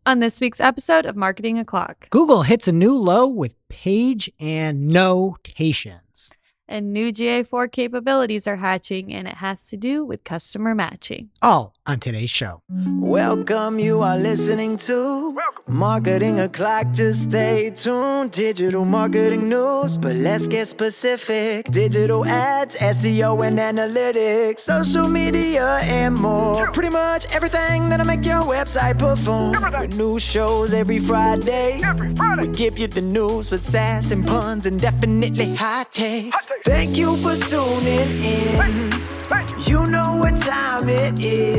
On this week's episode of Marketing O'Clock, Google hits a new low with Page Annotations. And new GA4 capabilities are hatching, and it has to do with customer matching. All on today's show. Welcome, you are listening to Marketing O'Clock. Just stay tuned. Digital marketing news, but let's get specific. Digital ads, SEO and analytics, social media and more. Pretty much everything that'll make your website perform. With new shows every Friday. We give you the news with sass and puns and definitely hot takes. Thank you for tuning in. You know what time it is.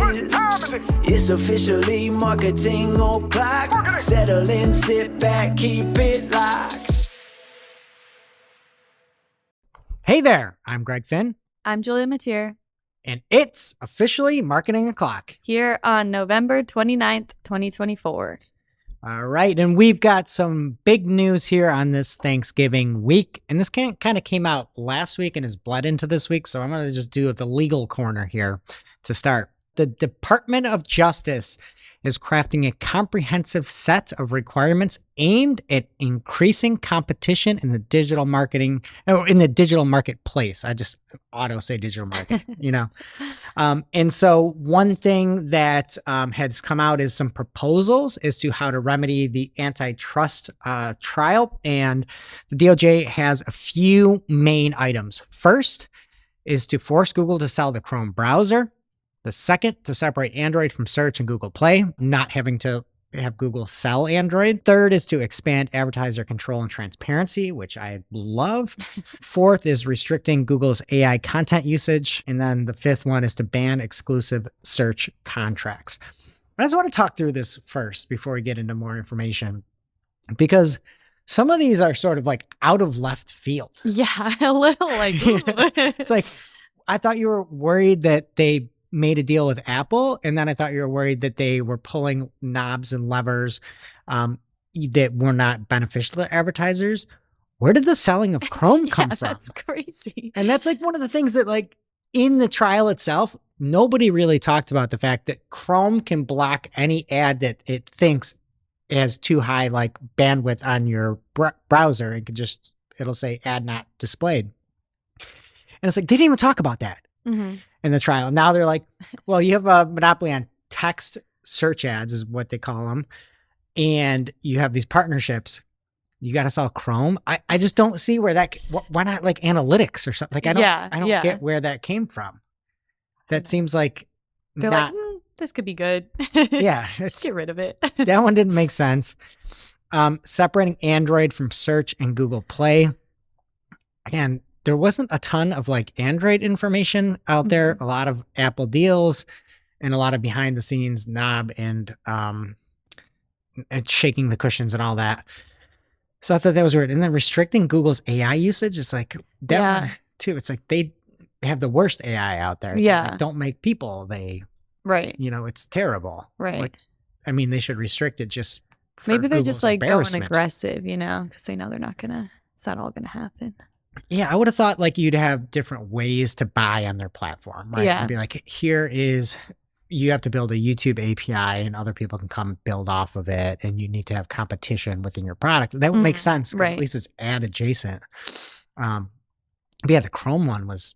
It's officially Marketing O'Clock. Settle in, sit back, keep it locked. Hey there, I'm Greg Finn. I'm Julia Matier. And it's officially Marketing O'Clock. Here on November 29th, 2024. All right, and we've got some big news here on this Thanksgiving week. And this kind of came out last week and has bled into this week, so I'm going to just do the legal corner here to start. The Department of Justice is crafting a comprehensive set of requirements aimed at increasing competition in the digital marketplace. I just auto say digital market, and so one thing that has come out is some proposals as to how to remedy the antitrust trial. And the DOJ has a few main items. First is to force Google to sell the Chrome browser. The second, to separate Android from search and Google Play, not having to have Google sell Android. Third is to expand advertiser control and transparency, which I love. Fourth is restricting Google's AI content usage. And then the fifth one is to ban exclusive search contracts. I just want to talk through this first before we get into more information, because some of these are sort of like out of left field. Yeah, a little like, it's like, I thought you were worried that they made a deal with Apple, and then I thought you were worried that they were pulling knobs and levers that were not beneficial to advertisers. Where did the selling of Chrome come from? That's crazy. And that's like one of the things that, like, in the trial itself, nobody really talked about the fact that Chrome can block any ad that it thinks has too high like bandwidth on your browser. It'll say ad not displayed. And it's like, they didn't even talk about that. Mm-hmm. In the trial. Now they're like, well, you have a monopoly on text search ads is what they call them. And you have these partnerships. You got to sell Chrome. I just don't see where why not like analytics or something? Like, I don't get where that came from. That seems like they're like, this could be good. Yeah. Let's get rid of it. That one didn't make sense. Separating Android from search and Google Play. Again, there wasn't a ton of like Android information out there, a lot of Apple deals and a lot of behind the scenes knob and shaking the cushions and all that. So I thought that was weird. And then restricting Google's AI usage is like that one too. It's like they have the worst AI out there. Yeah. Like, don't make people. It's terrible. Right. Like, I mean, they should restrict it just for maybe they're Google's just like going embarrassment. aggressive, because they know it's not all going to happen. Yeah, I would have thought like you'd have different ways to buy on their platform, right? Yeah. And be like, you have to build a YouTube API and other people can come build off of it, and you need to have competition within your product. That would make sense, because at least it's ad adjacent. But yeah, the Chrome one was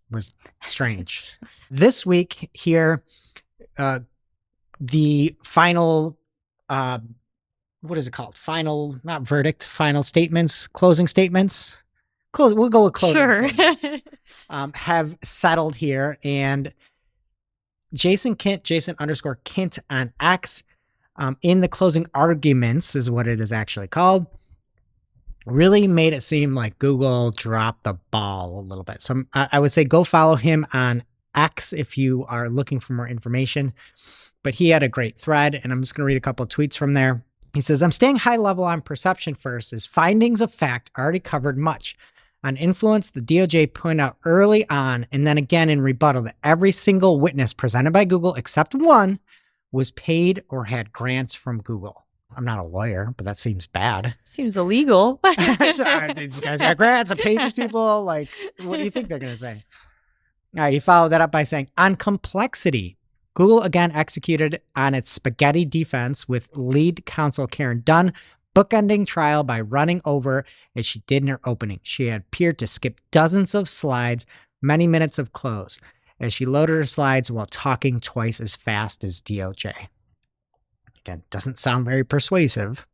strange. This week here, the final, what is it called? Not verdict, final statements, closing statements. We'll go with closing statements. Have settled here, and Jason _Kint on X, in the closing arguments is what it is actually called, really made it seem like Google dropped the ball a little bit. So I would say go follow him on X if you are looking for more information. But he had a great thread, and I'm just going to read a couple of tweets from there. He says, I'm staying high level on perception first, as findings of fact already covered much. On influence, the DOJ pointed out early on and then again in rebuttal that every single witness presented by Google except one was paid or had grants from Google. I'm not a lawyer, but that seems bad. Seems illegal. These guys got grants. I paid these people. Like, what do you think they're going to say? All right, he followed that up by saying, on complexity, Google again executed on its spaghetti defense with lead counsel Karen Dunn bookending trial by running over as she did in her opening. She had appeared to skip dozens of slides, many minutes of close, as she loaded her slides while talking twice as fast as DOJ. Again, doesn't sound very persuasive.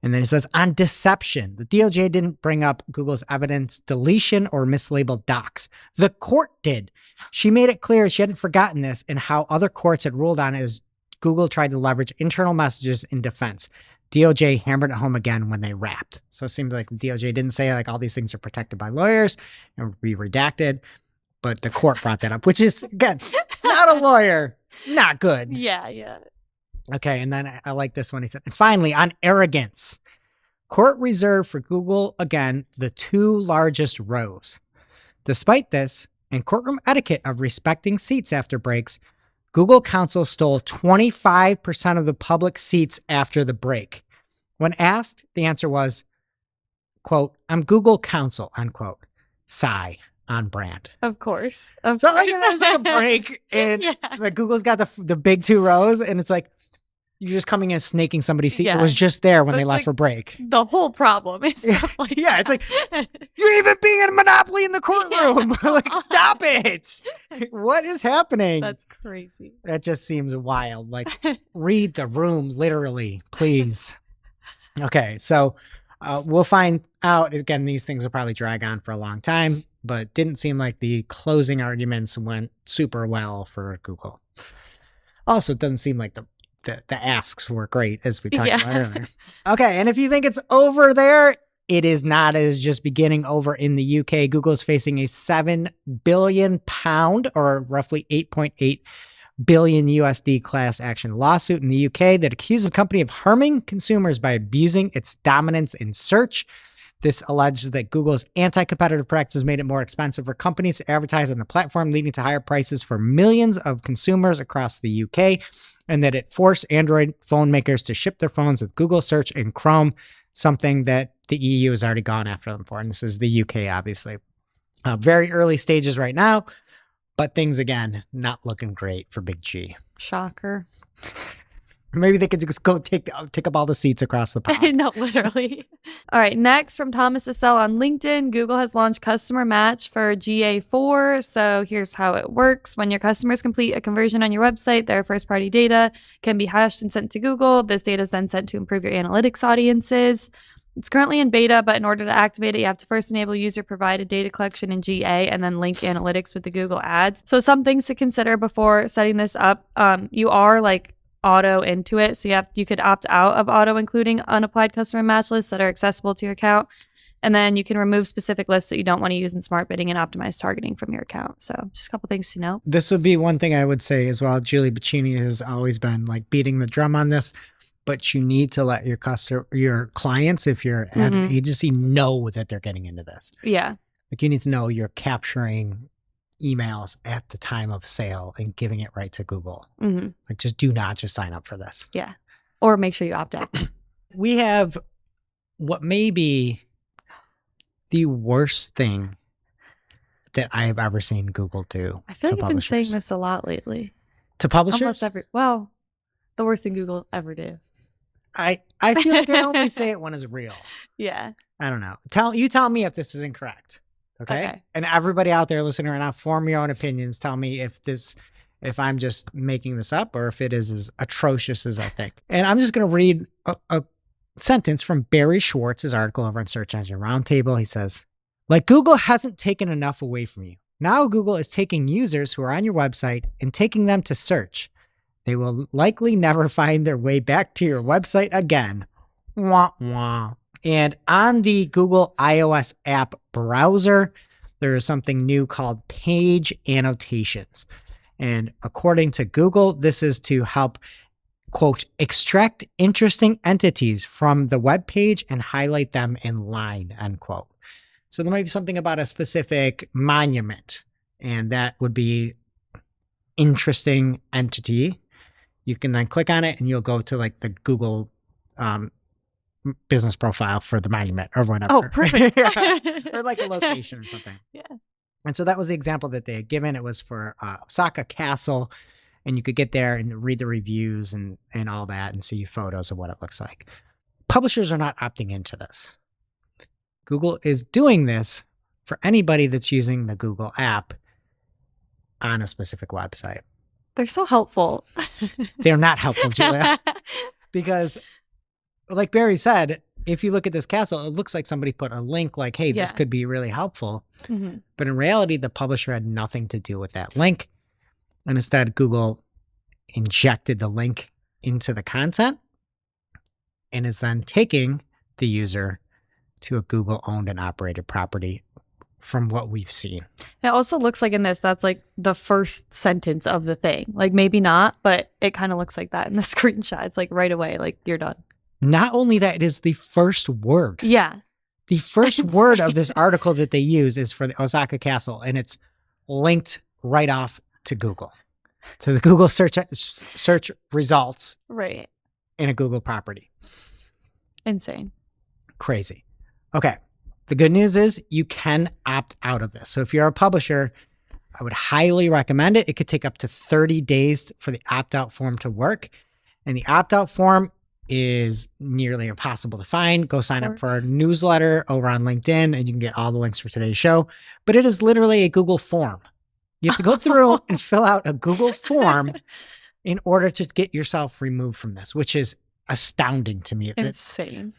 And then it says, on deception, the DOJ didn't bring up Google's evidence deletion or mislabeled docs. The court did. She made it clear she hadn't forgotten this and how other courts had ruled on it as Google tried to leverage internal messages in defense. DOJ hammered it home again when they wrapped. So it seemed like the DOJ didn't say like all these things are protected by lawyers and would be redacted, but the court brought that up, which is, again, not a lawyer, not good. Yeah. Okay, and then I like this one. He said, and finally, on arrogance, court reserved for Google, again, the 2 largest rows. Despite this, and courtroom etiquette of respecting seats after breaks, Google counsel stole 25% of the public seats after the break. When asked, the answer was, quote, I'm Google counsel, unquote. Sigh, on brand. Of course. So like, there's like a break, and like Google's got the big 2 rows, and it's like, you're just coming in snaking somebody's seat. It was just there when they left for break. The whole problem is stuff like yeah, it's like, you're even being a monopoly in the courtroom. Like, stop it. What is happening? That's crazy. That just seems wild. Like, read the room, literally, please. Okay, so we'll find out. Again, these things will probably drag on for a long time, but didn't seem like the closing arguments went super well for Google. Also, it doesn't seem like the asks were great, as we talked about earlier. Okay, and if you think it's over there, it is not. It is just beginning over in the UK. Google is facing a £7 billion, or roughly 8.8 billion USD class action lawsuit in the UK that accuses the company of harming consumers by abusing its dominance in search. This alleges that Google's anti-competitive practices made it more expensive for companies to advertise on the platform, leading to higher prices for millions of consumers across the UK, and that it forced Android phone makers to ship their phones with Google Search and Chrome, something that the EU has already gone after them for. And this is the UK, obviously. Very early stages right now, but things, again, not looking great for Big G. Shocker. Maybe they could just go take up all the seats across the pond. No, literally. All right, next from Thomas Assell on LinkedIn, Google has launched Customer Match for GA4. So here's how it works. When your customers complete a conversion on your website, their first-party data can be hashed and sent to Google. This data is then sent to improve your analytics audiences. It's currently in beta, but in order to activate it, you have to first enable user-provided data collection in GA and then link analytics with the Google Ads. So some things to consider before setting this up. You are like auto into it. So you could opt out of auto including unapplied customer match lists that are accessible to your account. And then you can remove specific lists that you don't want to use in smart bidding and optimized targeting from your account. So just a couple things to know. This would be one thing I would say as well. Julie Bacchini has always been like beating the drum on this, but you need to let your clients, if you're at an agency, know that they're getting into this. Yeah. Like you need to know you're capturing emails at the time of sale and giving it right to Google. Like just do not just sign up for this. Yeah. Or make sure you opt out. We have what may be the worst thing that I have ever seen Google do. I feel like I've been saying this a lot lately. To publishers? Almost the worst thing Google ever did. I feel like I only say it when it's real. Yeah. I don't know. Tell me if this is incorrect. Okay? And everybody out there listening right now, form your own opinions. Tell me if I'm just making this up or if it is as atrocious as I think. And I'm just going to read a sentence from Barry Schwartz's article over on Search Engine Roundtable. He says, like Google hasn't taken enough away from you. Now Google is taking users who are on your website and taking them to search. They will likely never find their way back to your website again. Wah, wah. And on the Google iOS app browser, there is something new called Page Annotations. And according to Google, this is to help, quote, extract interesting entities from the web page and highlight them in line, unquote. So there might be something about a specific monument, and that would be interesting entity. You can then click on it and you'll go to like the Google business profile for the monument or whatever. Oh, perfect. Yeah. Or like a location or something. Yeah. And so that was the example that they had given. It was for Osaka Castle. and you could get there and read the reviews and all that and see photos of what it looks like. Publishers are not opting into this. Google is doing this for anybody that's using the Google app on a specific website. They're so helpful. They're not helpful, Julia. Because like Barry said, if you look at this castle, it looks like somebody put a link like, hey, this could be really helpful. Mm-hmm. But in reality, the publisher had nothing to do with that link. And instead, Google injected the link into the content and is then taking the user to a Google owned and operated property from what we've seen. It also looks like in this, that's like the first sentence of the thing. Like maybe not, but it kind of looks like that in the screenshot. It's like right away, like you're done. Not only that, it is the first word. Yeah. The first word of this article that they use is for the Osaka Castle, and it's linked right off to Google, to the Google search results. Right. In a Google property. Insane. Crazy. Okay. The good news is you can opt out of this. So if you're a publisher, I would highly recommend it. It could take up to 30 days for the opt-out form to work. And the opt-out form is nearly impossible to find. Go sign up for our newsletter over on LinkedIn and you can get all the links for today's show. But it is literally a Google form. You have to go through and fill out a Google form in order to get yourself removed from this, which is astounding to me. Insane.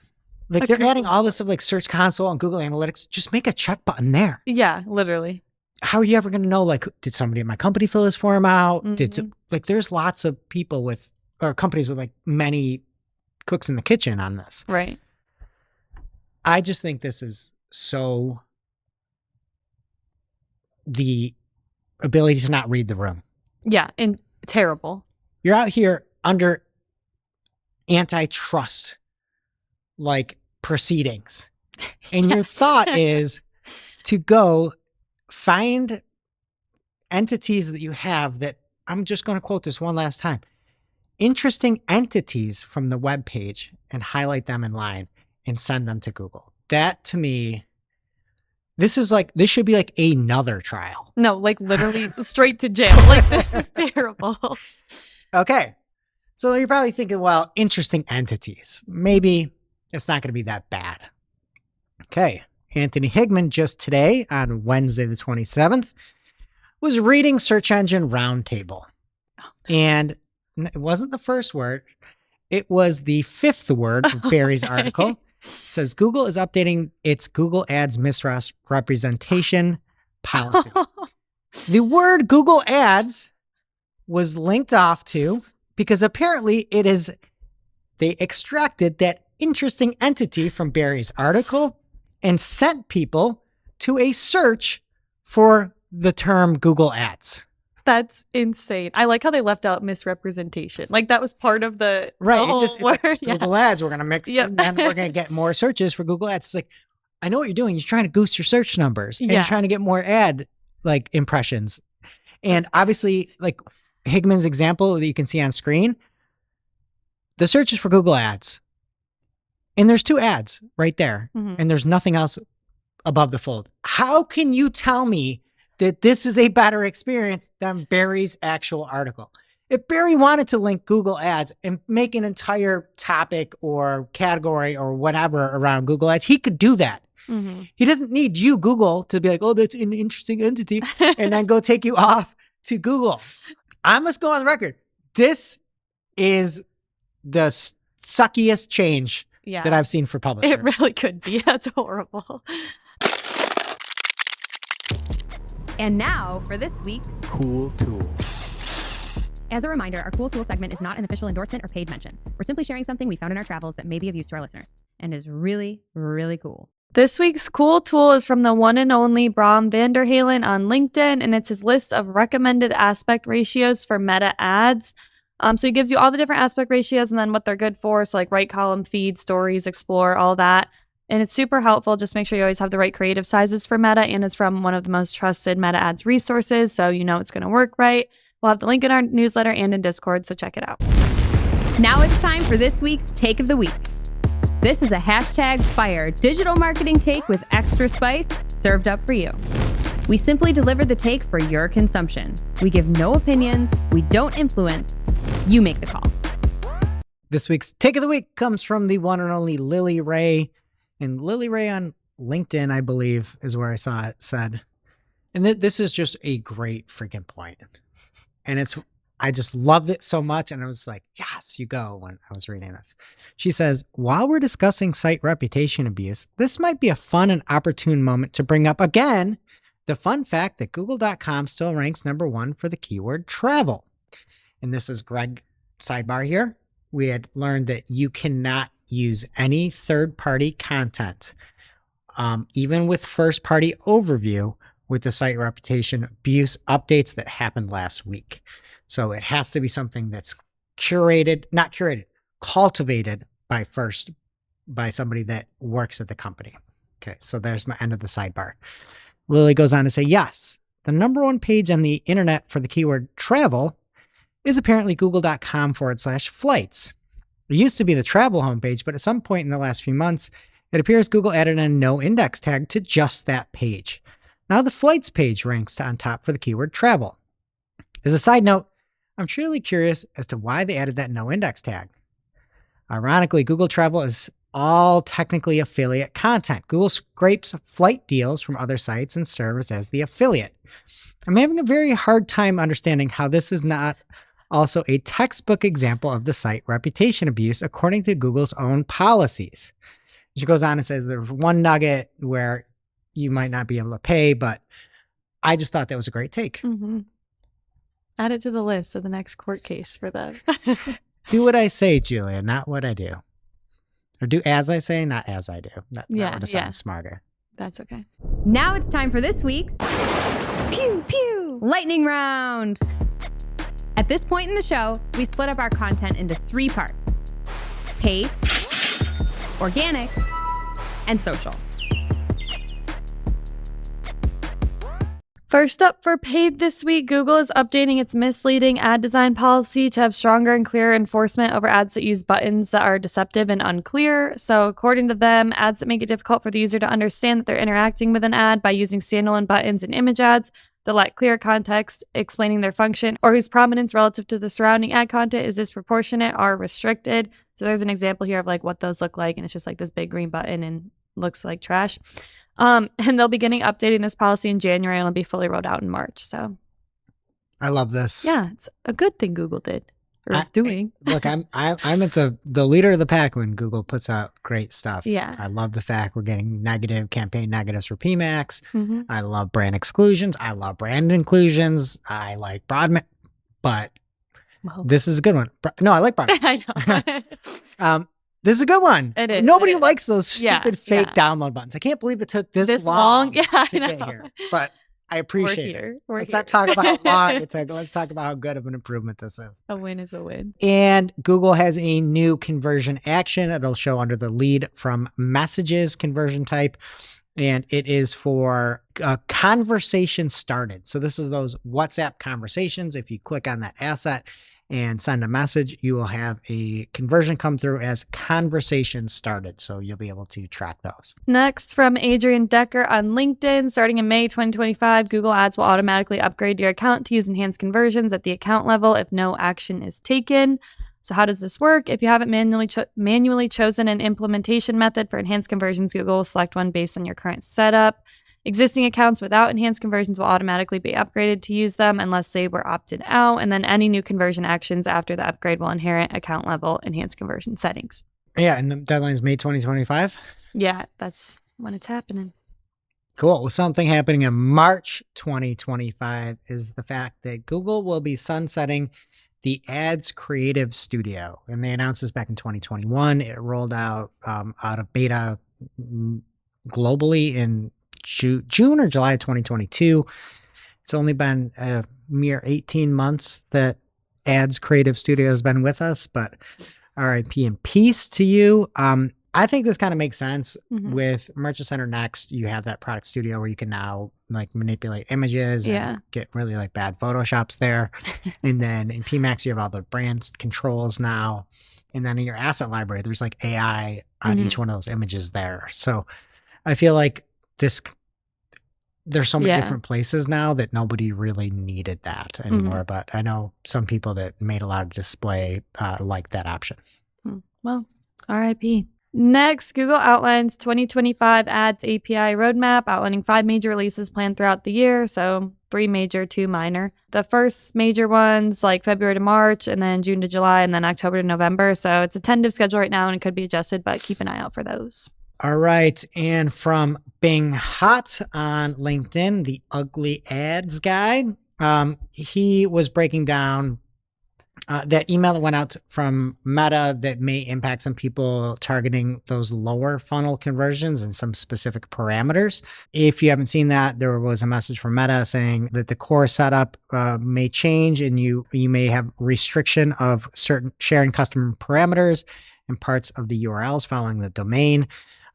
Like they're adding all this stuff like Search Console and Google Analytics. Just make a check button there. Yeah, literally. How are you ever going to know, like, did somebody at my company fill this form out? Mm-hmm. There's lots of people or companies with like many cooks in the kitchen on this. Right. I just think this is so the ability to not read the room. Yeah, and terrible. You're out here under antitrust like proceedings. And your thought is to go find entities that you have that, I'm just going to quote this one last time, interesting entities from the web page and highlight them in line and send them to Google. That to me, this should be like another trial. No, like literally straight to jail. Like this is terrible. Okay. So you're probably thinking, well, interesting entities. Maybe it's not going to be that bad. Okay. Anthony Higman just today on Wednesday the 27th was reading Search Engine Roundtable. And it wasn't the first word. It was the fifth word of Barry's article. It says Google is updating its Google Ads misrepresentation policy. The word Google Ads was linked off to because apparently they extracted that interesting entity from Barry's article and sent people to a search for the term Google Ads. That's insane. I like how they left out misrepresentation. Like that was part of the it's word. Like Google Ads. We're going to mix and then we're going to get more searches for Google Ads. It's like, I know what you're doing. You're trying to goose your search numbers and you're trying to get more ad like impressions. And obviously like Higman's example that you can see on screen, the search is for Google Ads. And there's two ads right there. Mm-hmm. And there's nothing else above the fold. How can you tell me that this is a better experience than Barry's actual article? If Barry wanted to link Google Ads and make an entire topic or category or whatever around Google Ads, he could do that. Mm-hmm. He doesn't need you, Google, to be like, oh, that's an interesting entity, and then go take you off to Google. I must go on the record. This is the suckiest change that I've seen for publishers. It really could be. That's horrible. And now for this week's Cool Tool. As a reminder, our Cool Tool segment is not an official endorsement or paid mention. We're simply sharing something we found in our travels that may be of use to our listeners and is really, really cool. This week's Cool Tool is from the one and only Bram Vanderhalen on LinkedIn, and it's his list of recommended aspect ratios for meta ads. So he gives you all the different aspect ratios and then what they're good for. So like right column, feed, stories, explore, all that. And it's super helpful. Just make sure you always have the right creative sizes for Meta, and it's from one of the most trusted Meta ads resources, so you know it's going to work right. We'll have the link in our newsletter and in Discord, so check it out. Now it's time for this week's Take of the Week. This is a #fire digital marketing take with extra spice served up for you. We simply deliver the take for your consumption. We give no opinions. We don't influence. You make the call. This week's Take of the Week comes from the one and only Lily Ray. And Lily Ray on LinkedIn, I believe, is where I saw it said. And this is just a great freaking point. And I just loved it so much. And I was like, yes, you go, when I was reading this. She says, while we're discussing site reputation abuse, this might be a fun and opportune moment to bring up again the fun fact that Google.com still ranks #1 for the keyword travel. And this is Greg sidebar here. We had learned that you cannot use any third-party content, even with first-party overview, with the site reputation abuse updates that happened last week. So it has to be something that's cultivated by somebody that works at the company. Okay, so there's my end of the sidebar. Lily goes on to say, yes, the #1 page on the internet for the keyword travel is apparently google.com/flights. It used to be the travel homepage, but at some point in the last few months, it appears Google added a no index tag to just that page. Now the flights page ranks on top for the keyword travel. As a side note, I'm truly curious as to why they added that no index tag. Ironically, Google Travel is all technically affiliate content. Google scrapes flight deals from other sites and serves as the affiliate. I'm having a very hard time understanding how this is not also a textbook example of the site reputation abuse according to Google's own policies. She goes on and says there's one nugget where you might not be able to pay, but I just thought that was a great take. Mm-hmm. Add it to the list of the next court case for them. Do what I say, Julia, not what I do. Or do as I say, not as I do. That would have sounded smarter. That's okay. Now it's time for this week's Pew Pew Lightning Round. At this point in the show, we split up our content into 3 parts: paid, organic, and social. First up for paid this week, Google is updating its misleading ad design policy to have stronger and clearer enforcement over ads that use buttons that are deceptive and unclear. So according to them, ads that make it difficult for the user to understand that they're interacting with an ad by using standalone buttons and image ads that lack clear context explaining their function or whose prominence relative to the surrounding ad content is disproportionate are restricted. So there's an example here of like what those look like, and it's just like this big green button and looks like trash. And they'll be updating this policy in January and it'll be fully rolled out in March. So I love this. Yeah, it's a good thing Google did or is doing. Look, I'm at the leader of the pack when Google puts out great stuff. Yeah. I love the fact we're getting campaign negatives for PMAX. Mm-hmm. I love brand exclusions. I love brand inclusions. I like broad, but this is a good one. No, I like broad. I know. This is a good one. It is. Nobody likes those stupid fake yeah. download buttons. I can't believe it took this long to I get know. here. But I appreciate it. Let's not talk about how long it took. Let's talk about how good of an improvement this is. A win is a win. And Google has a new conversion action. It'll show under the lead from messages conversion type. And it is for a conversation started. So this is those WhatsApp conversations. If you click on that asset and send a message, you will have a conversion come through as conversation started. So you'll be able to track those. Next, from Adrian Decker on LinkedIn, starting in May 2025, Google Ads will automatically upgrade your account to use enhanced conversions at the account level if no action is taken. So how does this work? If you haven't manually chosen an implementation method for enhanced conversions, Google will select one based on your current setup. Existing accounts without enhanced conversions will automatically be upgraded to use them unless they were opted out, and then any new conversion actions after the upgrade will inherit account level enhanced conversion settings. Yeah, and the deadline is May 2025? Yeah, that's when it's happening. Cool. Well, something happening in March 2025 is the fact that Google will be sunsetting the Ads Creative Studio. And they announced this back in 2021. It rolled out of beta globally in June or July 2022. It's only been a mere 18 months that Ads Creative Studio has been with us, but RIP and peace to you. I think this kind of makes sense. Mm-hmm. With Merchant Center Next, you have that product studio where you can now like manipulate images and get really like bad Photoshops there. And then in PMAX, you have all the brand controls now. And then in your asset library, there's like AI on each one of those images there. So I feel like there's so many different places now that nobody really needed that anymore. But I know some people that made a lot of display like that option. Well, RIP. Next, Google outlines 2025 Ads API roadmap, outlining 5 major releases planned throughout the year. So 3 major, 2 minor. The first major ones like February to March, and then June to July, and then October to November. So it's a tentative schedule right now, and it could be adjusted, but keep an eye out for those. All right. And from being hot on LinkedIn, the ugly ads guy, he was breaking down that email that went out from Meta that may impact some people targeting those lower funnel conversions and some specific parameters. If you haven't seen that, there was a message from Meta saying that the core setup may change, and you may have restriction of certain sharing customer parameters and parts of the URLs following the domain.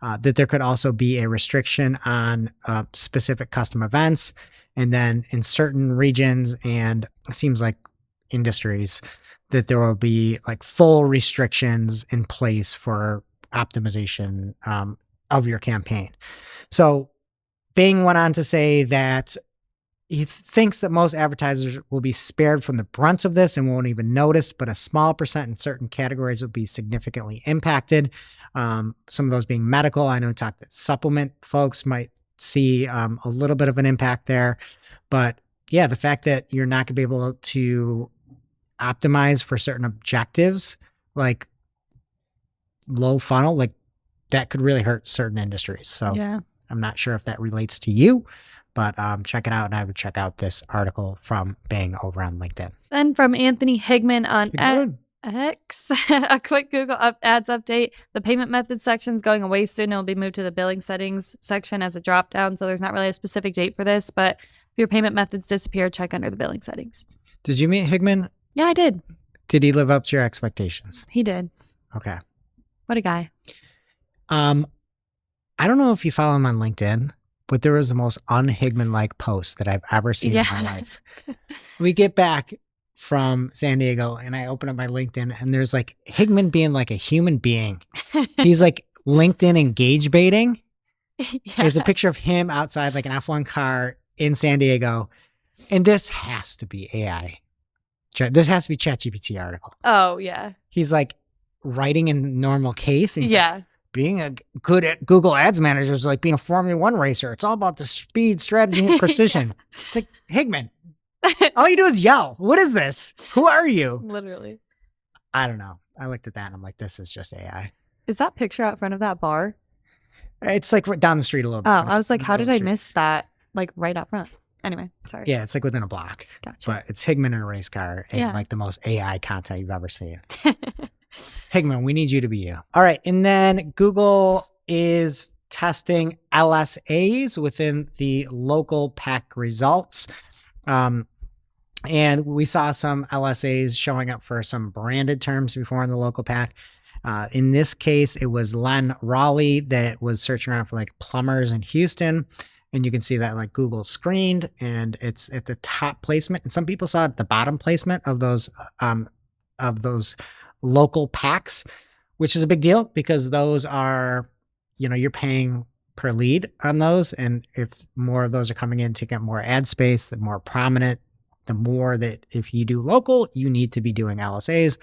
That there could also be a restriction on specific custom events. And then in certain regions, and it seems like industries, that there will be like full restrictions in place for optimization of your campaign. So Bing went on to say that he thinks that most advertisers will be spared from the brunt of this and won't even notice, but a small percent in certain categories will be significantly impacted. Some of those being medical. I know we talked that supplement folks might see a little bit of an impact there. But yeah, the fact that you're not going to be able to optimize for certain objectives, like low funnel, like that could really hurt certain industries. So I'm not sure if that relates to you, but check it out. And I would check out this article from Bing over on LinkedIn. Then from Anthony Higman on X, a quick Google Ads update. The payment methods section is going away soon. It'll be moved to the billing settings section as a drop down. So there's not really a specific date for this, but if your payment methods disappear, check under the billing settings. Did you meet Higman? Yeah, I did. Did he live up to your expectations? He did. Okay. What a guy. I don't know if you follow him on LinkedIn, but there was the most un-Higman-like post that I've ever seen in my life. We get back from San Diego and I open up my LinkedIn and there's like Higman being like a human being. He's like LinkedIn engage baiting. It's a picture of him outside like an F1 car in San Diego. And this has to be AI. This has to be ChatGPT article. Oh, yeah. He's like writing in normal case. And he's like, being a good at Google Ads manager is like being a Formula One racer. It's all about the speed, strategy, and precision. It's like, Higman, all you do is yell. What is this? Who are you? Literally. I don't know. I looked at that and I'm like, this is just AI. Is that picture out front of that bar? It's like right down the street a little bit. Oh, I was like, how did I miss that? Like right up front. Anyway, sorry. Yeah, it's like within a block. Gotcha. But it's Higman in a race car and like the most AI content you've ever seen. Higman, we need you to be you. All right. And then Google is testing LSAs within the local pack results. And we saw some LSAs showing up for some branded terms before in the local pack. In this case, it was Len Raleigh that was searching around for like plumbers in Houston. And you can see that like Google screened and it's at the top placement. And some people saw it at the bottom placement of those local packs, which is a big deal because those are, you're paying per lead on those. And if more of those are coming in to get more ad space, the more prominent, the more that if you do local, you need to be doing LSAs.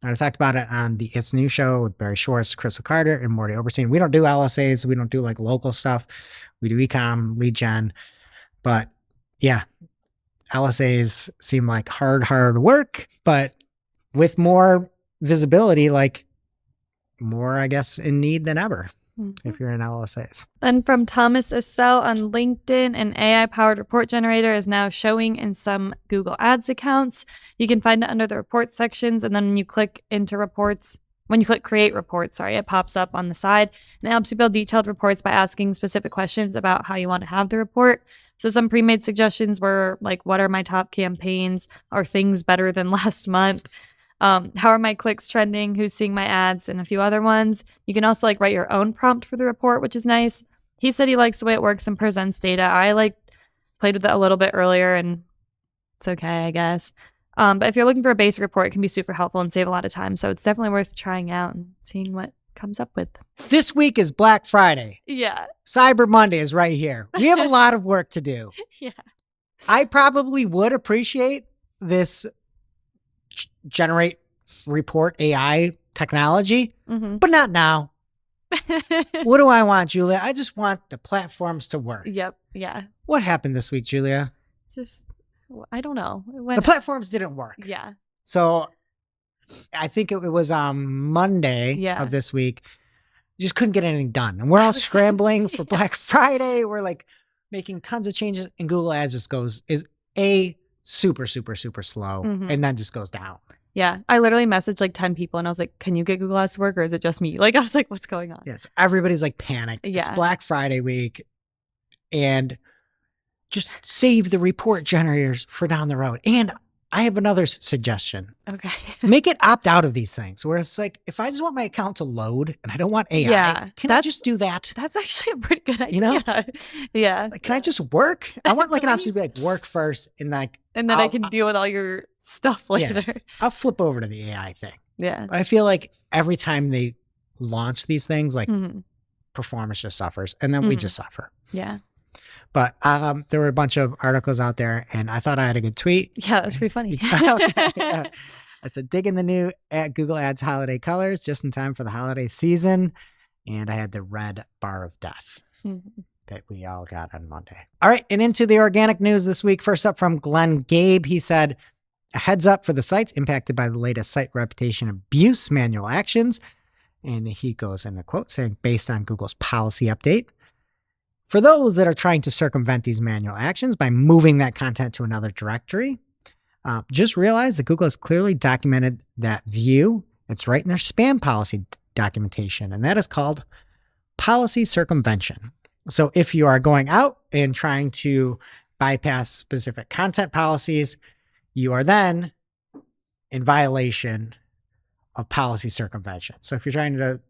And I talked about it on the It's New show with Barry Schwartz, Crystal Carter, and Morty Oberstein. We don't do LSAs. We don't do like local stuff. We do e-com, lead gen. But yeah, LSAs seem like hard work, but with more visibility, like more, I guess, in need than ever if you're in LSAs. Then from Thomas Essel on LinkedIn, an AI-powered report generator is now showing in some Google Ads accounts. You can find it under the report sections, and then when you click into reports, create reports, it pops up on the side, and it helps you build detailed reports by asking specific questions about how you want to have the report. So some pre-made suggestions were like, what are my top campaigns? Are things better than last month? How are my clicks trending? Who's seeing my ads? And a few other ones. You can also write your own prompt for the report, which is nice. He said he likes the way it works and presents data. I played with it a little bit earlier and it's okay, I guess. But if you're looking for a basic report, it can be super helpful and save a lot of time. So it's definitely worth trying out and seeing what comes up with. This week is Black Friday. Yeah. Cyber Monday is right here. We have a lot of work to do. Yeah. I probably would appreciate this generate report AI technology, but not now. What do I want, Julia? I just want the platforms to work. Yep. Yeah. What happened this week, Julia? Just, I don't know. The platforms didn't work. Yeah. So I think it was on Monday of this week. You just couldn't get anything done. And we're all scrambling for Black Friday. We're like making tons of changes, and Google Ads just is super, super, super slow, and then just goes down. Yeah. I literally messaged like 10 people and I was like, can you get Google Ads to work or is it just me? Like, I was like, what's going on? Yeah. So everybody's like panicked. Yeah. It's Black Friday week, and just save the report generators for down the road. And I have another suggestion. Okay. Make it opt out of these things where it's like, if I just want my account to load and I don't want AI, can I just do that? That's actually a pretty good idea. You know? Yeah. Like, can I just work? I want like an option to be like work first and then I can deal with all your stuff later. Yeah, I'll flip over to the AI thing. Yeah. But I feel like every time they launch these things, like performance just suffers, and then we just suffer. Yeah. But there were a bunch of articles out there, and I thought I had a good tweet. Yeah, that's pretty funny. I said, dig in the new Google Ads holiday colors just in time for the holiday season. And I had the red bar of death that we all got on Monday. All right, and into the organic news this week. First up from Glenn Gabe. He said, a heads up for the sites impacted by the latest site reputation abuse manual actions. And he goes in a quote saying, based on Google's policy update, for those that are trying to circumvent these manual actions by moving that content to another directory, just realize that Google has clearly documented that view. It's right in their spam policy documentation, and that is called policy circumvention. So if you are going out and trying to bypass specific content policies, you are then in violation of policy circumvention. So if you're trying to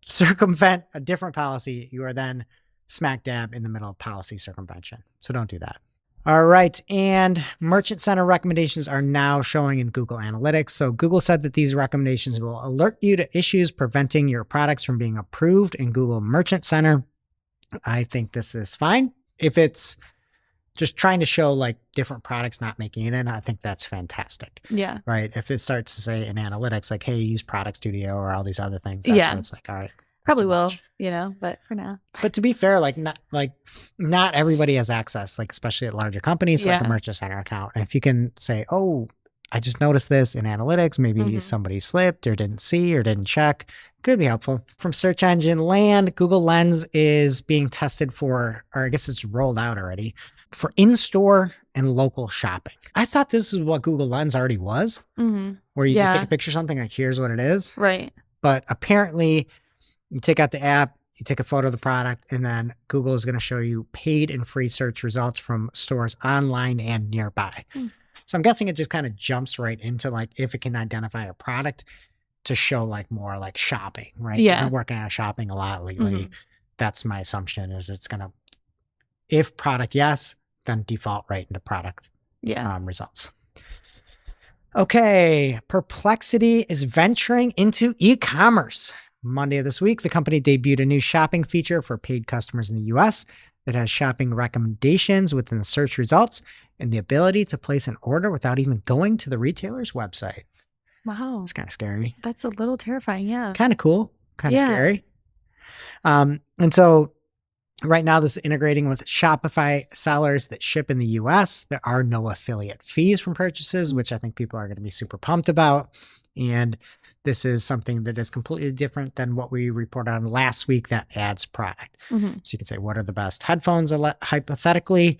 circumvent a different policy, you are then smack dab in the middle of policy circumvention. So don't do that. All right. And Merchant Center recommendations are now showing in Google Analytics. So Google said that these recommendations will alert you to issues preventing your products from being approved in Google Merchant Center. I think this is fine. If it's just trying to show like different products not making it in, I think that's fantastic. Yeah. Right. If it starts to say in analytics, like, hey, use Product Studio or all these other things, that's when it's like, all right. Probably will, but for now. But to be fair, not everybody has access, like especially at larger companies, like a Merchant Center account. And if you can say, oh, I just noticed this in analytics, maybe somebody slipped or didn't see or didn't check, could be helpful. From search engine land, Google Lens is being tested for, or I guess it's rolled out already, for in-store and local shopping. I thought this is what Google Lens already was, where you just take a picture of something, like here's what it is. Right. But apparently, you take out the app, you take a photo of the product, and then Google is going to show you paid and free search results from stores online and nearby. So I'm guessing it just kind of jumps right into like if it can identify a product to show like more like shopping, right? Yeah. I'm working on shopping a lot lately. That's my assumption is it's going to, if product yes, then default right into product results. Okay. Perplexity is venturing into e-commerce. Monday of this week, the company debuted a new shopping feature for paid customers in the US that has shopping recommendations within the search results and the ability to place an order without even going to the retailer's website. Wow. It's kind of scary. That's a little terrifying. Yeah. Kind of cool. Kind of scary. And so right now, this is integrating with Shopify sellers that ship in the US. There are no affiliate fees from purchases, which I think people are going to be super pumped about. And this is something that is completely different than what we reported on last week, that ads product. So you can say, what are the best headphones? Hypothetically,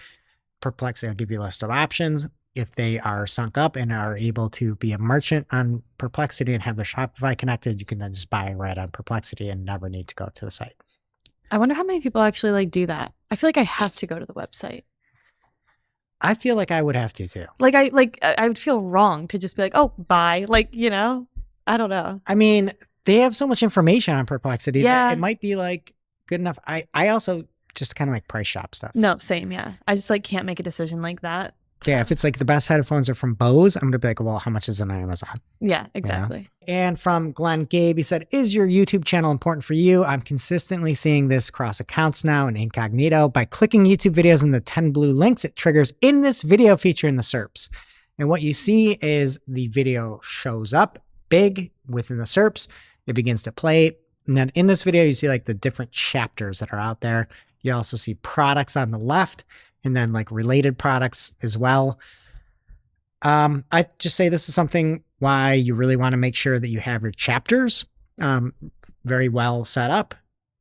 Perplexity will give you a list of options. If they are sunk up and are able to be a merchant on Perplexity and have their Shopify connected, you can then just buy right on Perplexity and never need to go to the site. I wonder how many people actually like do that. I feel like I have to go to the website. I feel like I would have to too. I would feel wrong to just be like, oh, buy. I don't know. I mean, they have so much information on Perplexity that Yeah. it might be like good enough. I also just kind of like price shop stuff. No, same. Yeah. I just can't make a decision like that. Yeah, if it's like the best headphones are from Bose, I'm going to be like, well, how much is it on Amazon? Yeah, exactly. You know? And from Glenn Gabe, he said, is your YouTube channel important for you? I'm consistently seeing this across accounts now in incognito. By clicking YouTube videos in the 10 blue links, it triggers in this video feature in the SERPs. And what you see is the video shows up big within the SERPs. It begins to play. And then in this video, you see like the different chapters that are out there. You also see products on the left and then like related products as well. I just say this is something why you really want to make sure that you have your chapters very well set up.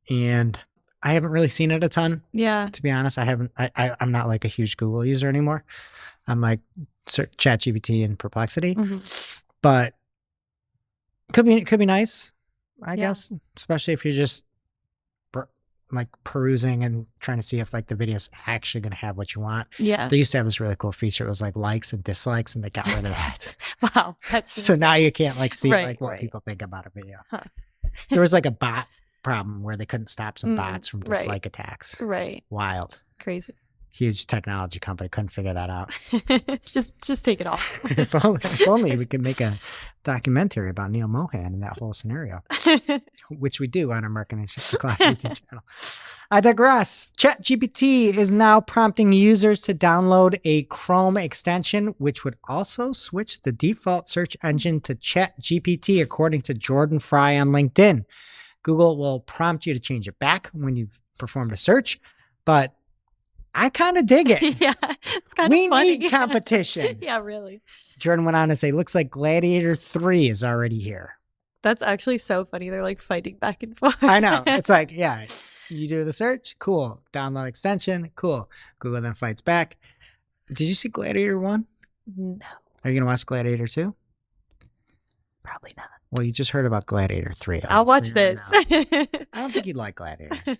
And I haven't really seen it a ton. Yeah. To be honest, I'm not like a huge Google user anymore. I'm like ChatGPT and Perplexity, but could be nice, I guess, especially if you're just like perusing and trying to see if like the video's actually going to have what you want. Yeah. They used to have this really cool feature. It was like likes and dislikes, and they got rid of that. Wow. That's so now you can't like see right, like what right. people think about a video. Huh. There was like a bot problem where they couldn't stop some bots from dislike attacks. Right. Wild. Crazy. Huge technology company couldn't figure that out. just take it off. if only we could make a documentary about Neil Mohan and that whole scenario, which we do on our Marketing Class YouTube channel. I digress. ChatGPT is now prompting users to download a Chrome extension, which would also switch the default search engine to ChatGPT, according to Jordan Fry on LinkedIn. Google will prompt you to change it back when you've performed a search, but I kind of dig it. Yeah, it's kind of funny. We need competition. Yeah, really. Jordan went on to say, looks like Gladiator 3 is already here. That's actually so funny. They're like fighting back and forth. I know. It's like, yeah, you do the search. Cool. Download extension. Cool. Google then fights back. Did you see Gladiator 1? No. Are you going to watch Gladiator 2? Probably not. Well, you just heard about Gladiator 3. I'll watch this. I don't think you'd like Gladiator.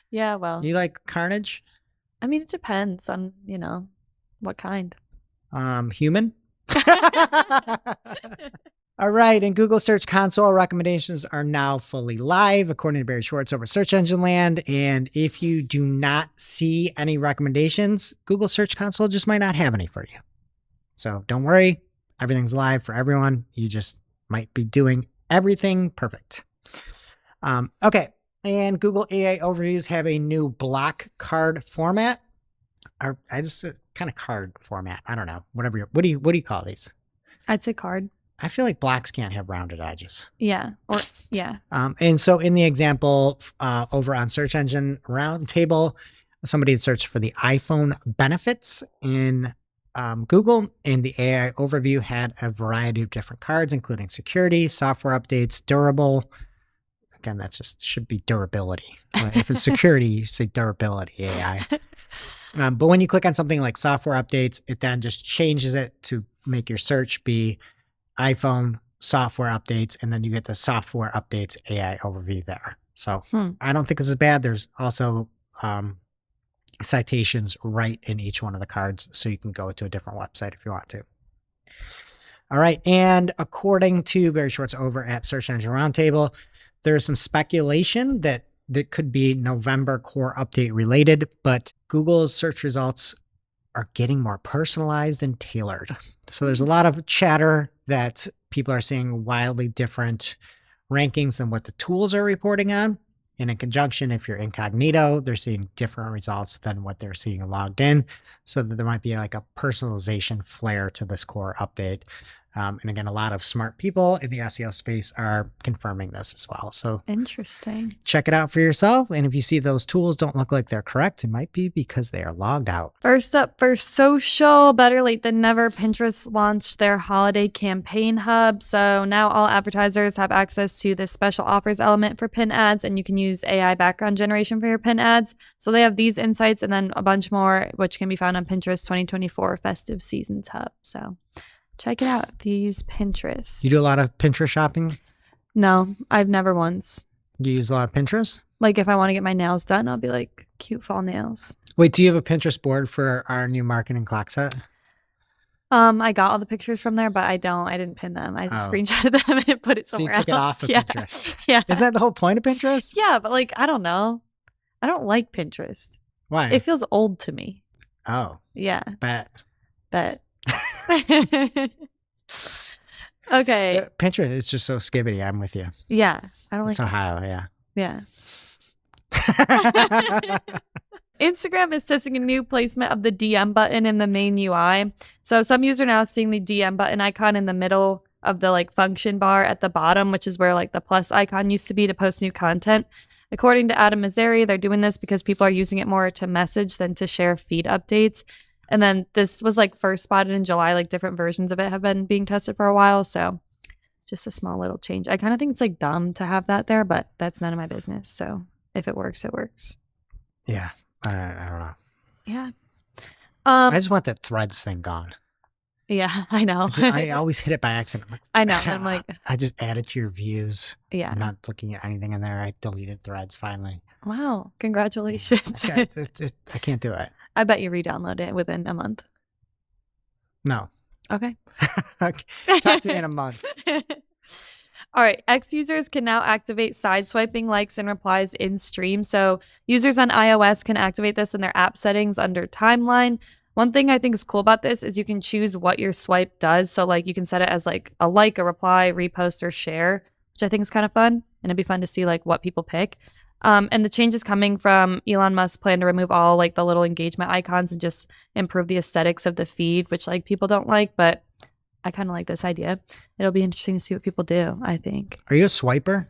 Yeah, well. You like Carnage? I mean, it depends on, what kind. Human? All right, and Google Search Console recommendations are now fully live, according to Barry Schwartz over Search Engine Land. And if you do not see any recommendations, Google Search Console just might not have any for you. So don't worry, everything's live for everyone. You just might be doing everything perfect. Okay, and Google AI Overviews have a new block card format. Or I just kind of card format. I don't know. Whatever. What do you call these? I'd say card. I feel like blocks can't have rounded edges. Yeah. Or yeah. And so in the example over on Search Engine Roundtable, somebody had searched for the iPhone benefits in Google, and the AI Overview had a variety of different cards, including security, software updates, durable. Again, that's just should be durability. If it's security, you say durability AI. But when you click on something like software updates, it then just changes it to make your search be iPhone software updates, and then you get the software updates AI overview there. So I don't think this is bad. There's also citations right in each one of the cards, so you can go to a different website if you want to. All right. And according to Barry Schwartz over at Search Engine Roundtable, there's some speculation that could be November core update related, but Google's search results are getting more personalized and tailored. So there's a lot of chatter that people are seeing wildly different rankings than what the tools are reporting on. And in conjunction, if you're incognito, they're seeing different results than what they're seeing logged in. So that there might be like a personalization flair to this core update. And again, a lot of smart people in the SEO space are confirming this as well. So interesting. Check it out for yourself. And if you see those tools don't look like they're correct, it might be because they are logged out. First up for social, better late than never, Pinterest launched their holiday campaign hub. So now all advertisers have access to this special offers element for pin ads, and you can use AI background generation for your pin ads. So they have these insights and then a bunch more, which can be found on Pinterest 2024 Festive Seasons Hub. So check it out if you use Pinterest. You do a lot of Pinterest shopping? No, I've never once. You use a lot of Pinterest? Like if I want to get my nails done, I'll be like, cute fall nails. Wait, do you have a Pinterest board for our new marketing clock set? I got all the pictures from there, but I didn't pin them. I just screenshotted them and put it somewhere else. So you took it off of Pinterest. Yeah. Isn't that the whole point of Pinterest? Yeah, but like, I don't know. I don't like Pinterest. Why? It feels old to me. Oh. Yeah. Bet. that. Okay. Pinterest is just so skibbity. I'm with you. Yeah. I don't like It's Ohio, yeah. Yeah. Instagram is testing a new placement of the DM button in the main UI. So some users are now seeing the DM button icon in the middle of the like function bar at the bottom, which is where like the plus icon used to be to post new content. According to Adam Mazzari, they're doing this because people are using it more to message than to share feed updates. And then this was like first spotted in July, like different versions of it have been being tested for a while. So just a small little change. I kind of think it's like dumb to have that there, but that's none of my business. So if it works, it works. Yeah. I don't know. Yeah. I just want that threads thing gone. Yeah, I know. I always hit it by accident. I know. I'm like, I just added to your views. yeah. I'm not looking at anything in there. I deleted threads finally. Wow. Congratulations. I can't do it. I bet you re-download it within a month. No. Okay. Talk to me in a month. All right. X users can now activate side swiping likes and replies in stream. So users on iOS can activate this in their app settings under timeline. One thing I think is cool about this is you can choose what your swipe does. So like you can set it as like a like, a reply, repost, or share, which I think is kind of fun. And it'd be fun to see like what people pick. And the change is coming from Elon Musk's plan to remove all like the little engagement icons and just improve the aesthetics of the feed, which like people don't like, but I kind of like this idea. It'll be interesting to see what people do, I think. Are you a swiper?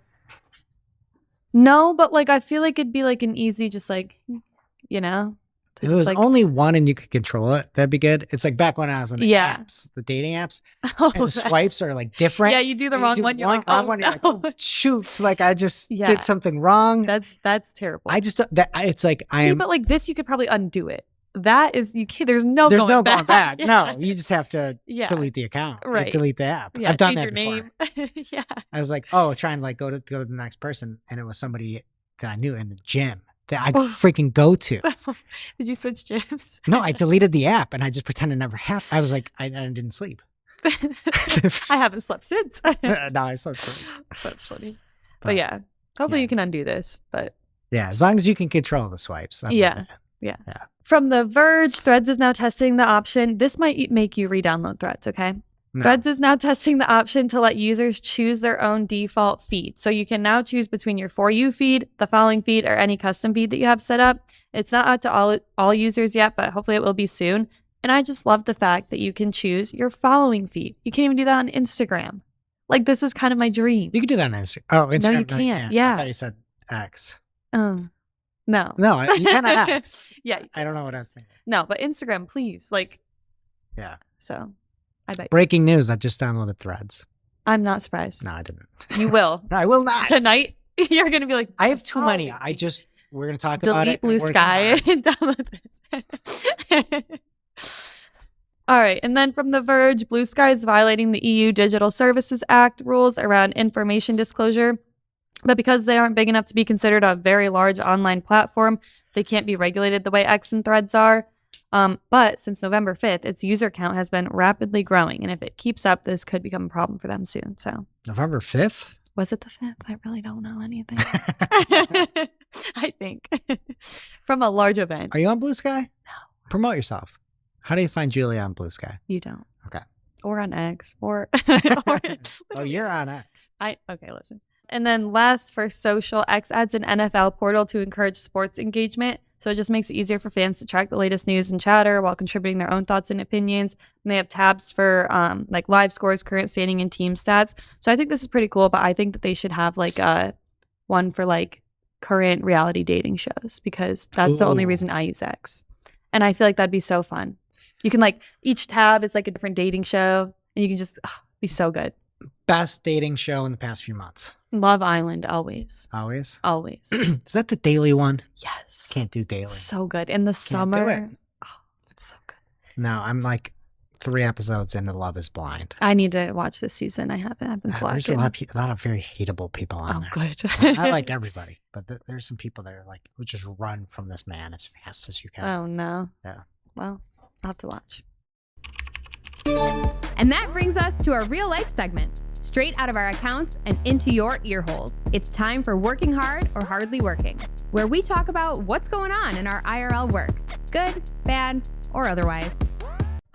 No, but like I feel like it'd be like an easy, just like, you know. If there was like, only one and you could control it, that'd be good. It's like back when I was on the apps, the dating apps, and the swipes are like different. Yeah, you do the wrong one. You're like, wrong oh, one. no. You're like, oh, shoot! Like I just did something wrong. That's terrible. It's like but like this, you could probably undo it. That is, you can't. There's no going back. Yeah. No, you just have to delete the account, right? Like, delete the app. Yeah, I've done change that before. Your name. Yeah. I was like, trying to like go to the next person, and it was somebody that I knew in the gym that I freaking go to. Did you switch gyms? No, I deleted the app and I just pretended it never happened. I was like, I didn't sleep. I haven't slept since. No, I slept since. That's funny. But yeah, hopefully you can undo this. But yeah, as long as you can control the swipes. Yeah. From The Verge, Threads is now testing the option. This might make you re-download Threads, okay? No. Threads is now testing the option to let users choose their own default feed. So you can now choose between your For You feed, the following feed, or any custom feed that you have set up. It's not out to all users yet, but hopefully it will be soon. And I just love the fact that you can choose your following feed. You can't even do that on Instagram. Like, this is kind of my dream. You can do that on Instagram. Oh, Instagram. No, you can't. Yeah. I thought you said X. No. No, you can on X. Yeah. I don't know what I was thinking. No, but Instagram, please. Like, yeah. So, I bet. Breaking news, I just downloaded Threads. I'm not surprised. No, I didn't. You will. No, I will not. Tonight, you're going to be like, I have too many. We're going to talk about it. Delete Blue Sky and download this. All right. And then from The Verge, Blue Sky is violating the EU Digital Services Act rules around information disclosure. But because they aren't big enough to be considered a very large online platform, they can't be regulated the way X and Threads are. But since November 5th, its user count has been rapidly growing. And if it keeps up, this could become a problem for them soon. So November 5th? Was it the 5th? I really don't know anything. I think. From a large event. Are you on Blue Sky? No. Promote yourself. How do you find Julia on Blue Sky? You don't. Okay. Or on X. Or Oh, you're on X. Okay, listen. And then last, for social, X adds an NFL portal to encourage sports engagement. So it just makes it easier for fans to track the latest news and chatter while contributing their own thoughts and opinions. And they have tabs for like live scores, current standing, and team stats. So I think this is pretty cool, but I think that they should have like one for like current reality dating shows, because that's the only reason I use X. And I feel like that'd be so fun. You can like, each tab is like a different dating show, and you can just be so good. Best dating show in the past few months. Love Island, always. Always? Always. Is that the daily one? Yes. Can't do daily. So good. In the summer. Do it. Oh, it's so good. No, I'm like 3 episodes into Love is Blind. I need to watch this season. I haven't. I've been slacking. There's a lot of very hateable people on there. Good. I like everybody, but there's some people that are like, who just run from this man as fast as you can. Oh, no. Yeah. Well, I'll have to watch. And that brings us to our real life segment. Straight out of our accounts and into your ear holes. It's time for Working Hard or Hardly Working, where we talk about what's going on in our IRL work, good, bad, or otherwise.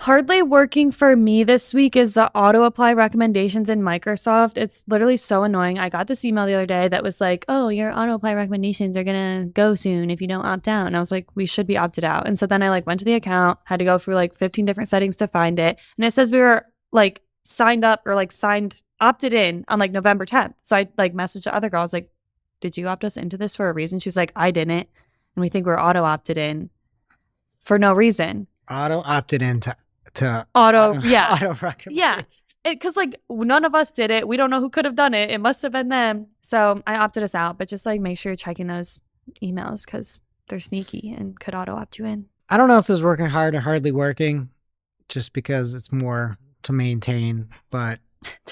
Hardly working for me this week is the auto apply recommendations in Microsoft. It's literally so annoying. I got this email the other day that was like, oh, your auto apply recommendations are going to go soon if you don't opt out. And I was like, we should be opted out. And so then I like went to the account, had to go through like 15 different settings to find it. And it says we were like signed up or like opted in on like November 10th. So I like messaged the other girl. I was like, did you opt us into this for a reason? She was like, I didn't. And we think we're auto opted in for no reason. Auto opted into auto recommendation. Yeah. Because like none of us did it. We don't know who could have done it. It must have been them. So I opted us out. But just like make sure you're checking those emails because they're sneaky and could auto opt you in. I don't know if this is working hard or hardly working just because it's more to maintain. But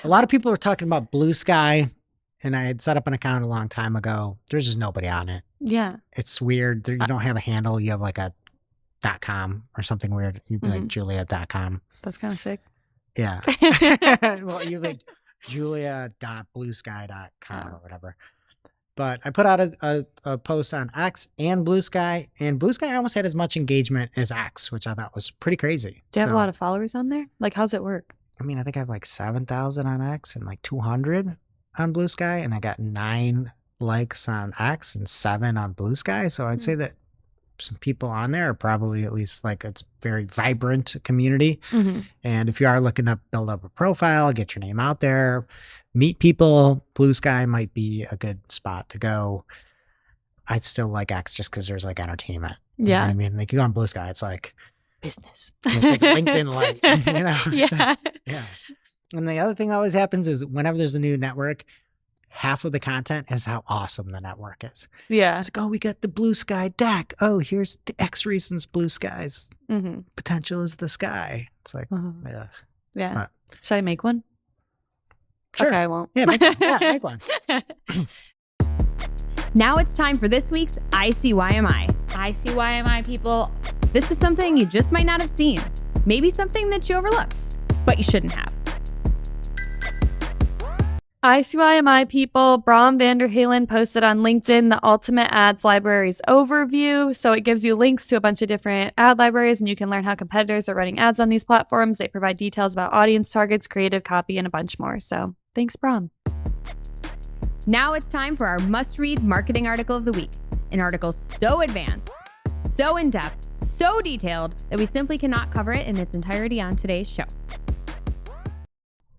a lot of people are talking about Blue Sky. And I had set up an account a long time ago. There's just nobody on it. Yeah. It's weird. You don't have a handle. You have like a .com or something weird. You'd be like Julia.com. That's kind of sick. Yeah. Well, you like julia.bluesky.com or whatever. But I put out a post on X and Blue Sky, and Blue Sky almost had as much engagement as X, which I thought was pretty crazy. Do you have a lot of followers on there? Like, how's it work? I mean, I think I have like 7,000 on X and like 200 on Blue Sky, and I got 9 likes on X and 7 on Blue Sky. So I'd say that some people on there are probably at least like it's very vibrant community. And if you are looking to build up a profile, get your name out there, meet people, Blue Sky might be a good spot to go. I'd still like X just because there's like entertainment. You know what I mean? Like you go on Blue Sky, it's like business. It's like LinkedIn Light. You know? Yeah. Yeah. And the other thing that always happens is whenever there's a new network, half of the content is how awesome the network is. Yeah. It's like, oh, we got the Blue Sky deck. Oh, here's the X reasons Blue Sky's potential is the sky. It's like, yeah. But, should I make one? Sure. Okay, I won't. Yeah, make one. Now it's time for this week's ICYMI. ICYMI, people. This is something you just might not have seen. Maybe something that you overlooked, but you shouldn't have. ICYMI people, Bram Vanderhalen posted on LinkedIn the Ultimate Ads Libraries overview. So it gives you links to a bunch of different ad libraries and you can learn how competitors are running ads on these platforms. They provide details about audience targets, creative copy, and a bunch more. So thanks, Bram. Now it's time for our must-read marketing article of the week. An article so advanced, so in-depth, so detailed that we simply cannot cover it in its entirety on today's show.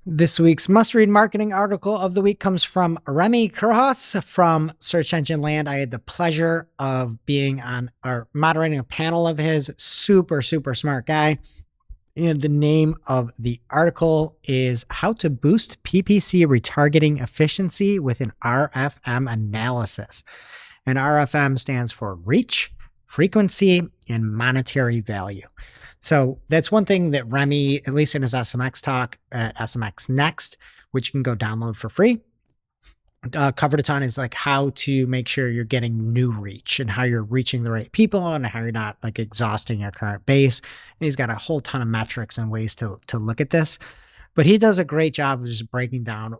This week's must-read marketing article of the week comes from Remy Kurhas from Search Engine Land. I had the pleasure of being on or moderating a panel of his. Super, super smart guy. And the name of the article is How to Boost PPC Retargeting Efficiency with an RFM Analysis. And RFM stands for Reach, Frequency, and Monetary Value. So that's one thing that Remy, at least in his SMX talk at SMX Next, which you can go download for free, covered a ton, is like how to make sure you're getting new reach and how you're reaching the right people and how you're not like exhausting your current base. And he's got a whole ton of metrics and ways to look at this. But he does a great job of just breaking down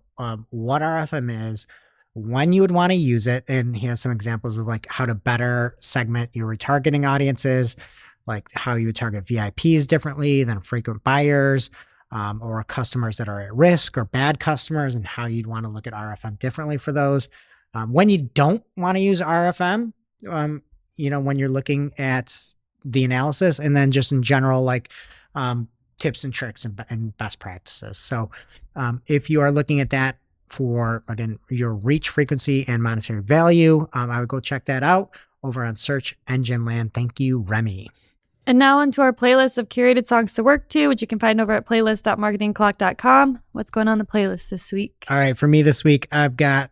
what RFM is, when you would want to use it. And he has some examples of like how to better segment your retargeting audiences, like how you would target VIPs differently than frequent buyers or customers that are at risk or bad customers, and how you'd want to look at RFM differently for those. When you don't want to use RFM, when you're looking at the analysis, and then just in general, like tips and tricks and best practices. So if you are looking at that for, again, your reach, frequency, and monetary value, I would go check that out over on Search Engine Land. Thank you, Remy. And now onto our playlist of curated songs to work to, which you can find over at playlist.marketingclock.com. What's going on the playlist this week? All right, for me this week, I've got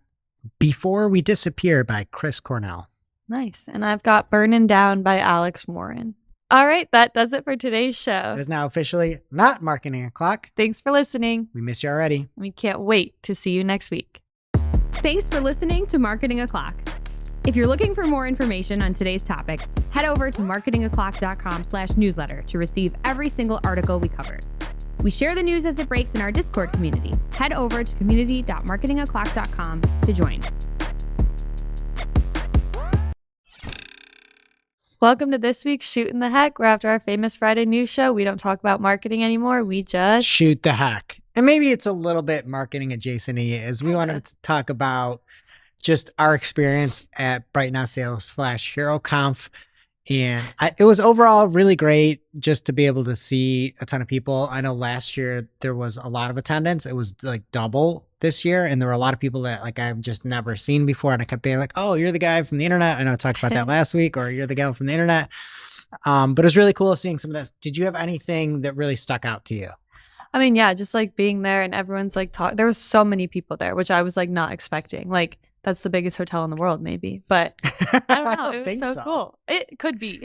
Before We Disappear by Chris Cornell. Nice. And I've got Burnin' Down by Alex Warren. All right, that does it for today's show. It is now officially not Marketing O'Clock. Thanks for listening. We miss you already. We can't wait to see you next week. Thanks for listening to Marketing O'Clock. If you're looking for more information on today's topics, head over to marketingoclock.com/newsletter to receive every single article we covered. We share the news as it breaks in our Discord community. Head over to community.marketingoclock.com to join. Welcome to this week's Shootin The Heck, where after our famous Friday news show, we don't talk about marketing anymore. We just shoot the heck. And maybe it's a little bit marketing adjacent, as we wanted to talk about just our experience at Brighton SEO / HeroConf. And it was overall really great just to be able to see a ton of people. I know last year there was a lot of attendance. It was like double this year. And there were a lot of people that like I've just never seen before. And I kept being like, oh, you're the guy from the internet. I know I talked about that last week, or you're the gal from the internet. But it was really cool seeing some of that. Did you have anything that really stuck out to you? I mean, yeah, just like being there and everyone's like talking. There was so many people there, which I was like not expecting. Like, that's the biggest hotel in the world, maybe. But I don't know. It was so cool. It could be.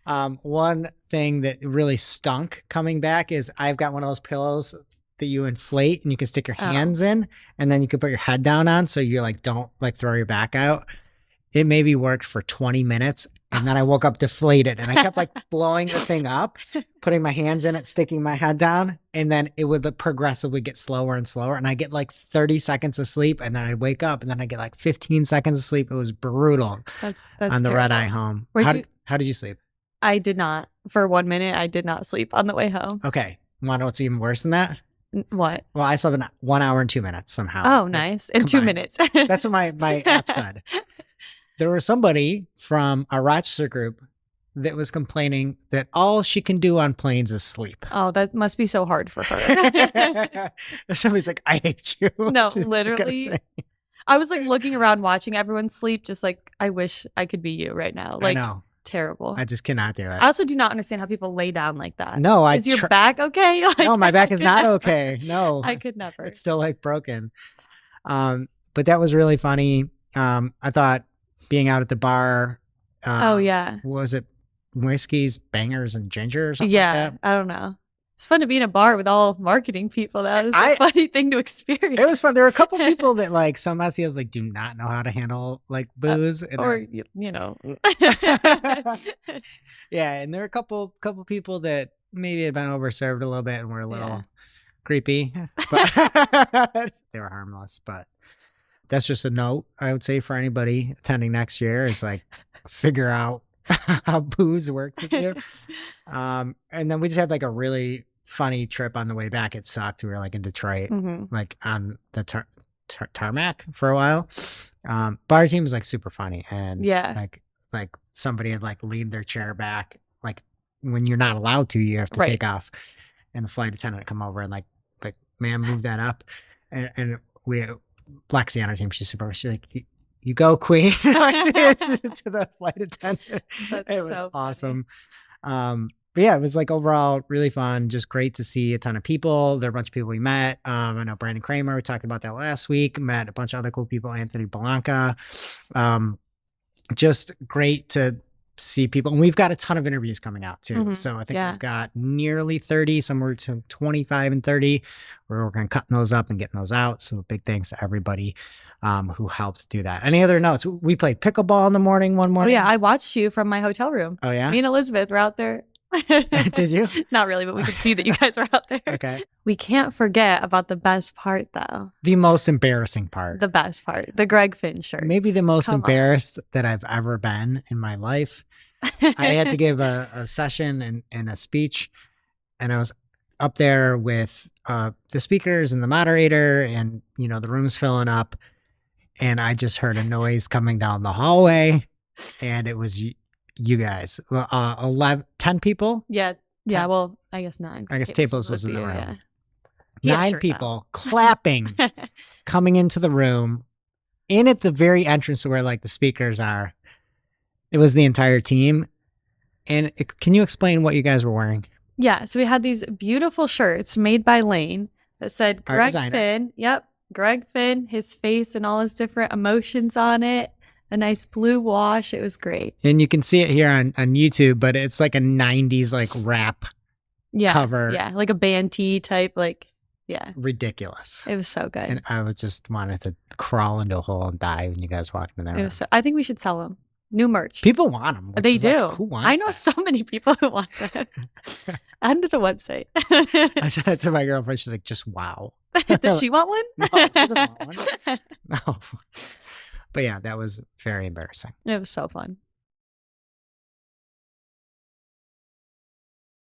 One thing that really stunk coming back is I've got one of those pillows that you inflate and you can stick your hands in, and then you can put your head down on so you like don't like throw your back out. It maybe worked for 20 minutes, and then I woke up deflated, and I kept like blowing the thing up, putting my hands in it, sticking my head down, and then it would progressively get slower and slower, and I get like 30 seconds of sleep, and then I'd wake up, and then I get like 15 seconds of sleep. It was brutal. That's on the terrible. red eye home. How did you sleep? I did not. For 1 minute, I did not sleep on the way home. Okay. Want to know what's even worse than that? What? Well, I slept in 1 hour and 2 minutes somehow. Oh, nice. In 2 minutes. That's what my app said. There was somebody from a Rochester group that was complaining that all she can do on planes is sleep. Oh, that must be so hard for her. Somebody's like, I hate you. No, literally. I was like looking around watching everyone sleep, just like, I wish I could be you right now. Like, I know. Terrible. I just cannot do it. I also do not understand how people lay down like that. No, Is your back okay? Like, no, my back is not okay. No. I could never. It's still like broken. But that was really funny. I thought being out at the bar. Oh, yeah. Was it whiskeys, bangers, and ginger or something yeah, like that? I don't know. It's fun to be in a bar with all marketing people. That was a funny thing to experience. It was fun. There were a couple people that like some SEOs like do not know how to handle like booze. Or, you know. Yeah, and there were a couple people that maybe had been overserved a little bit and were a little creepy. But they were harmless. But that's just a note, I would say, for anybody attending next year is like figure out how booze works with you. And then we just had like a really funny trip on the way back. It sucked. We were like in Detroit, like on the tarmac for a while. But our team was like super funny, and like somebody had like leaned their chair back, like when you're not allowed to, you have to take off, and the flight attendant come over and like ma'am, move that up, and we Lexi on our team, she's like, you go, queen, to the flight attendant. It was so awesome. But yeah, it was like overall really fun. Just great to see a ton of people. There are a bunch of people we met. I know Brandon Kramer, we talked about that last week. Met a bunch of other cool people, Anthony Belanca. Just great to see people. And we've got a ton of interviews coming out too. So I think we've got nearly 30, somewhere between 25 and 30. We're working on cutting those up and getting those out. So big thanks to everybody who helped do that. Any other notes? We played pickleball in the morning one morning. Oh yeah, I watched you from my hotel room. Oh yeah? Me and Elizabeth were out there. Did you? Not really, but we could see that you guys were out there. Okay. We can't forget about the best part though. The most embarrassing part. The best part. The Greg Finn shirt. Maybe the most embarrassed that I've ever been in my life. I had to give a session and a speech, and I was up there with the speakers and the moderator, and you know the room's filling up, and I just heard a noise coming down the hallway, and it was you guys. 10 people. Yeah. 10. Well, I guess 9. I guess Tables was in the room. Yeah. 9 people clapping, coming into the room, in at the very entrance where like the speakers are. It was the entire team. And can you explain what you guys were wearing? Yeah. So we had these beautiful shirts made by Lane that said Greg Finn. Yep. Greg Finn, his face and all his different emotions on it. A nice blue wash. It was great. And you can see it here on YouTube, but it's like a 90s like rap cover. Yeah. Like a band tee type. Like, yeah. Ridiculous. It was so good. And I was just wanted to crawl into a hole and die when you guys walked in there. I think we should sell them. New merch. People want them. They do. Like, who wants I know that? so many people who want that. Add to the website. I said that to my girlfriend. She's like, just wow. Does she want one? No, she doesn't want one. No. But yeah, that was very embarrassing. It was so fun.